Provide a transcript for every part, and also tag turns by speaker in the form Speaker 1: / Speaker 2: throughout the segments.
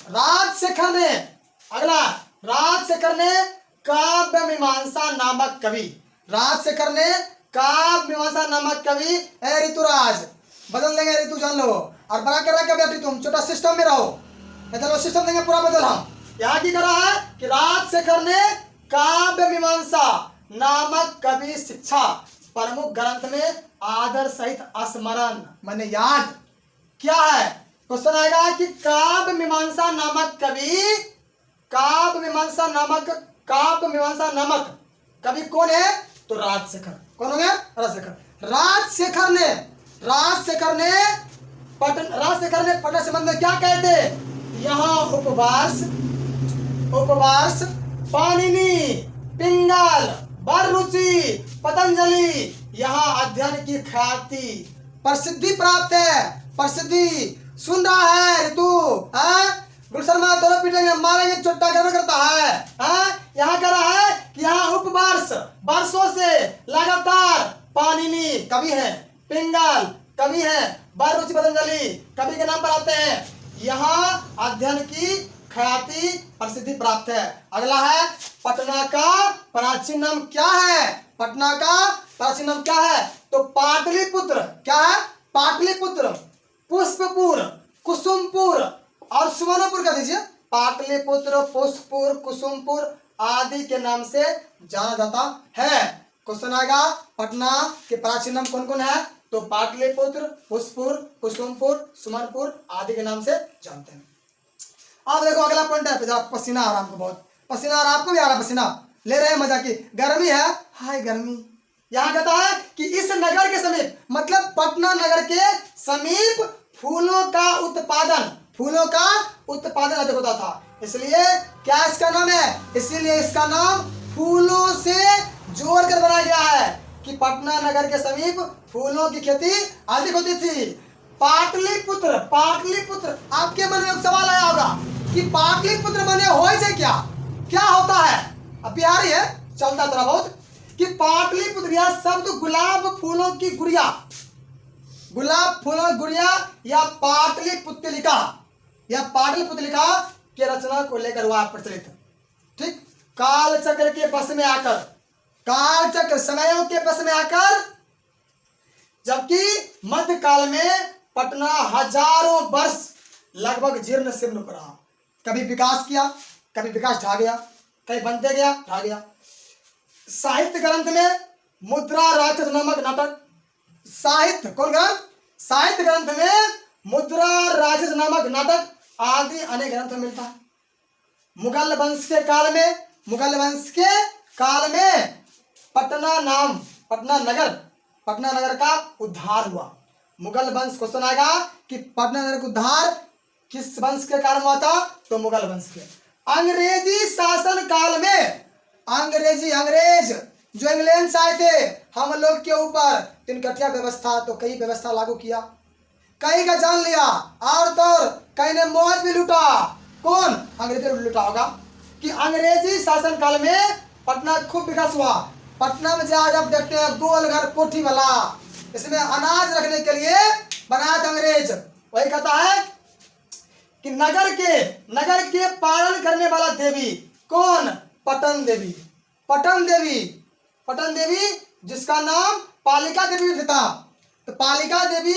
Speaker 1: राजशेखर ने, अगला, राजशेखर ने काव्य मीमांसा नामक कवि, राजशेखर ने काव्य मीमांसा नामक कवि, ए ऋतुराज बदल देंगे, ऋतु जान लो और बड़ा कर रहा बेटी, तुम छोटा सिस्टम में रहो, चलो सिस्टम देंगे पूरा बदल। हम यहाँ की कर रहा है कि राजशेखर ने काव्य मीमांसा नामक कवि शिक्षा प्रमुख ग्रंथ में आदर सहित स्मरण माने याद क्या है। क्वेश्चन आएगा कि काव्य मीमांसा नामक कवि, काव्य मीमांसा नामक कवि कौन है, तो राजशेखर। कौन हो गया, राजशेखर। राजशेखर ने पटना संबंध में क्या कहते, यहाँ उपवास पाणिनि, पिंगल, बररुचि, पतंजलि यहाँ अध्ययन की ख्याति प्रसिद्धि प्राप्त है। प्रसिद्धि सुन रहा है ऋतु, गुलशर्मा दोनों पीटेंगे, मारेंगे, चोटा गर्व करता है। यहाँ कह रहा है कि यहाँ उपवर्ष वर्षों से लगातार पाणिनि कवि है, पिंगल कवि है, बररुचि पतंजलि कवि के नाम पर आते हैं, यहाँ अध्ययन की ख्याति प्रसिद्धि प्राप्त है। अगला है पटना का प्राचीन नाम क्या है, पटना का प्राचीन नाम क्या है, तो पाटलिपुत्र। क्या है, पाटलिपुत्र, पुष्पपुर, कुसुमपुर और सुवर्णपुर का दीजिए। पाटलिपुत्र, पुष्पपुर, कुसुमपुर आदि के नाम से जाना जाता है। क्वेश्चन आएगा पटना के प्राचीन नाम कौन कौन है, तो पाटलिपुत्र, पुष्पपुर, कुसुमपुर, सुमनपुर आदि के नाम से जानते हैं। अब देखो अगला पॉइंट है, जरा पसीना आ रहा हमको, बहुत पसीना आ रहा, आपको भी आ रहा पसीना, ले रहे हैं मजा की, गर्मी है, हाय गर्मी। यहाँ कहता है कि इस नगर के समीप, मतलब पटना नगर के समीप फूलों का उत्पादन अधिक होता था, इसलिए क्या इसका नाम है, इसीलिए इसका नाम फूलों से जोड़कर बनाया गया है कि पटना नगर के समीप फूलों की खेती अधिक होती थी। पाटलिपुत्र, आपके मन में एक सवाल आया होगा कि पाटलिपुत्र माने होय से क्या होता है, अब बिहारी है चलता थोड़ा बहुत, कि पाटलिपुत्र यह शब्द गुलाब फूलों की गुड़िया या पाटलिपुत्रिका के रचना को लेकर हुआ प्रचलित। ठीक, काल चक्र के बस में आकर, काल चक्र समयों के बस में आकर, जबकि मध्यकाल में पटना हजारों वर्ष लगभग जीर्ण शीर्ण पर रहा, कभी विकास किया, कभी विकास ढा गया, कहीं बनते गया, ढा गया। साहित्य ग्रंथ में मुद्रा राक्षस नामक नाटक, साहित्य ग्रंथ में मुद्रा राक्षस नामक नाटक आदि अनेक ग्रंथ में मिलता है। मुगल वंश के काल में पटना नगर का उद्धार हुआ। मुगल वंश, क्वेश्चन आएगा कि पटना नगर का उद्धार किस वंश के कारण हुआ था, तो मुगल वंश के। अंग्रेजी शासन काल में अंग्रेज जो इंग्लैंड से आए थे हम लोग के ऊपर तिनकटिया व्यवस्था, तो कई व्यवस्था लागू किया, कई का जान लिया, और तो कई ने मौज भी लूटा। कौन, अंग्रेजों ने लूटा होगा। कि अंग्रेजी शासन काल में पटना खूब विकास हुआ। पटना में जब देखते हैं गोल घर कोठी वाला, इसमें अनाज रखने के लिए बनाया था अंग्रेज। वही कहता है कि नगर के पालन करने वाला देवी कौन, पटन देवी जिसका नाम पालिका देवी भी था। तो पालिका देवी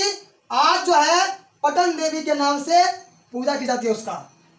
Speaker 1: आज जो है पटन देवी के नाम से पूजा की जाती है उसका।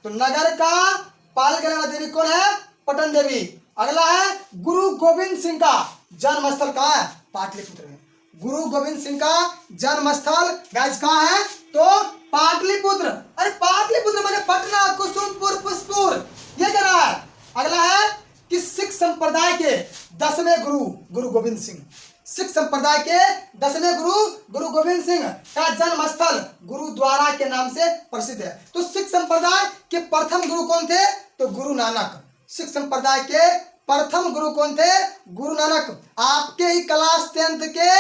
Speaker 1: तो नगर का पालन करने वाला देवी कौन है, पटन देवी। अगला है गुरु गोविंद सिंह का जन्म स्थल कहाँ है, पाटलिपुत्र में। गुरु गोविंद सिंह का जन्म स्थल गाइस कहाँ है, तो पाटलिपुत्र। अरे पाटलिपुत्र माने पटना, कुसुमपुर, पुष्पपुर, ये कह रहा है। अगला है कि सिख संप्रदाय के 10वें गुरु गोविंद सिंह, सिख संप्रदाय के 10वें गुरु गोविंद सिंह का जन्म स्थल गुरुद्वारा के नाम से प्रसिद्ध है। तो सिख संप्रदाय के प्रथम गुरु कौन थे, तो गुरु नानक। सिख संप्रदाय के प्रथम गुरु कौन थे, गुरु नानक। आपके ही क्लास 10th के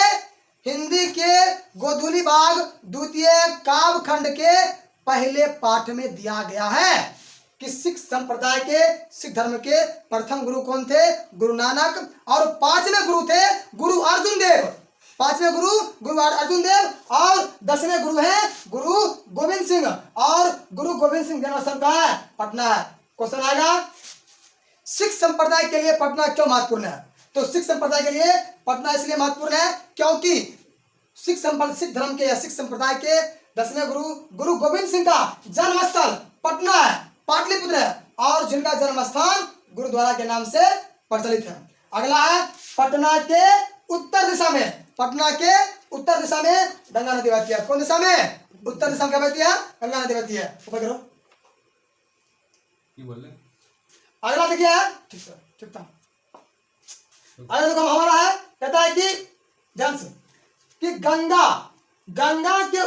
Speaker 1: हिंदी के गोधूली भाग द्वितीय काव्य खंड के पहले पाठ में दिया गया है कि सिख संप्रदाय के, सिख धर्म के प्रथम गुरु कौन थे, गुरु नानक। और 5वें गुरु थे गुरु अर्जुन देव। पांचवें गुरु गुरु अर्जुन देव और 10वें गुरु हैं गुरु गोविंद सिंह। और गुरु गोविंद सिंह जन्म स्थान कहाँ है? पटना है। क्वेश्चन आएगा सिख संप्रदाय के लिए पटना क्यों महत्वपूर्ण है? तो सिख संप्रदाय के लिए पटना इसलिए महत्वपूर्ण है क्योंकि सिख धर्म के या सिख संप्रदाय के 10वें गुरु गुरु गोविंद सिंह का जन्म स्थल पटना है, पाटलिपुत्र है, और जिनका जन्म स्थान गुरुद्वारा के नाम से प्रचलित है। अगला है पटना के उत्तर दिशा में, पटना के उत्तर दिशा में गंगा नदी बहती है। कौन दिशा में? उत्तर दिशा में क्या बहती है? गंगा नदी बहती है। ऊपर करो, बोल रहे। अगला देखिए, ठीक था। अगला देखो हमारा है, कहता है कि जंस कि गंगा के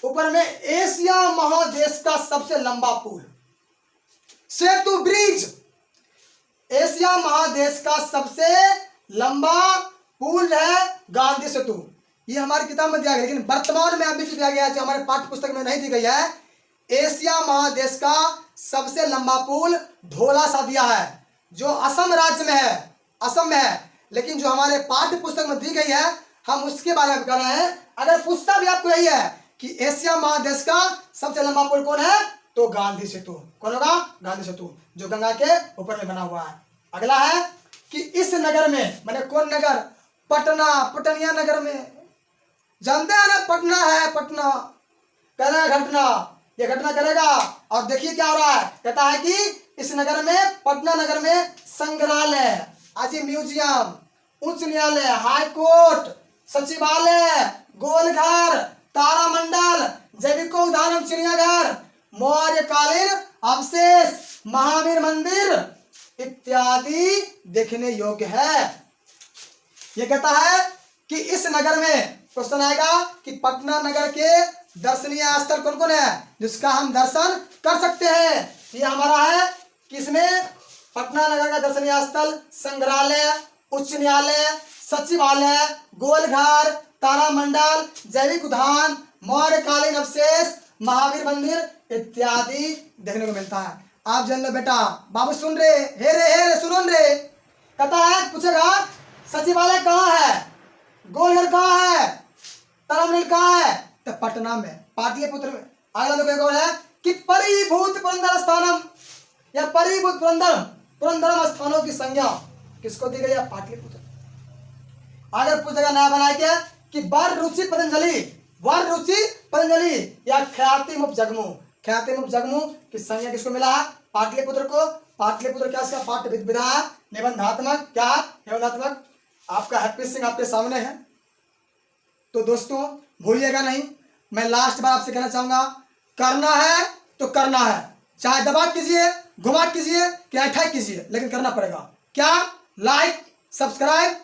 Speaker 1: ऊपर में एशिया महादेश का सबसे लंबा पुल सेतु ब्रिज, एशिया महादेश का सबसे लंबा पुल है गांधी सेतु। ये हमारी किताब में दिया गया, लेकिन वर्तमान में अभी दिया गया है जो हमारे पाठ्य पुस्तक में नहीं दी गई है। एशिया महादेश का सबसे लंबा पुल धौला सा दिया है जो असम राज्य में है, असम में है, लेकिन जो हमारे पाठ्य पुस्तक में दी गई है हम उसके बारे में कर रहे हैं। अगर पूछता भी आपको यही है कि एशिया महादेश का सबसे लंबा पुल कौन है, तो गांधी सेतु। कौन होगा? गांधी सेतु, जो गंगा के ऊपर में बना हुआ है। अगला है कि इस नगर में, मैंने कौन नगर? पटना, पटनिया नगर में, जानते हैं ना पटना है, पटना करेगा घटना, ये घटना करेगा। और देखिए क्या हो रहा है, कहता है कि इस नगर में, पटना नगर में संग्रहालय, अजी म्यूजियम, उच्च न्यायालय, हाई कोर्ट, सचिवालय, गोलघर, तारामंडल, जैविकोद्यान, चिड़ियाघर, मौर्यकालीन अवशेष, महावीर मंदिर इत्यादि देखने योग्य है। ये कहता है कि इस नगर में, क्वेश्चन आएगा कि पटना नगर के दर्शनीय स्थल कौन कौन है जिसका हम दर्शन कर सकते हैं। ये हमारा है किसमें? पटना नगर का दर्शनीय स्थल संग्रहालय, उच्च न्यायालय, सचिवालय, गोलघर, तारामंडल, जैविक उद्यान, मौर्यकालीन अवशेष, महावीर मंदिर इत्यादि देखने को मिलता है। आप जान लो बेटा, बाबू सुन रहे, हे रे सुनो रे। कहता है, पूछेगा सचिवालय कहाँ है, गोलघर कहाँ है, तारामंडल कहाँ है, तो पटना में, पाटलिपुत्र में। अगला लोग एक और है कि परिभूत पुरंदर स्थानम या परिभूत पुरंदरम स्थानों की संज्ञा किसको दी गई है? पाटलिपुत्र। अगर पूछेगा नया बनाए क्या कि वर रुचि पतंजलि या ख्यातिमुख जगमू की संज्ञा किसको मिला है? पाटलिपुत्र को। पाटलिपुत्र क्या इसका पाठ्य विधा है? निबंधात्मक। क्या? निबंधात्मक। आपका हैप्पी सिंह आपके सामने है। तो दोस्तों भूलिएगा नहीं, मैं लास्ट बार आपसे कहना चाहूंगा, करना है तो करना है, चाहे दबा कीजिए, घुमा कीजिए, क्या ऐठा कीजिए, लेकिन करना पड़ेगा। क्या? Like, subscribe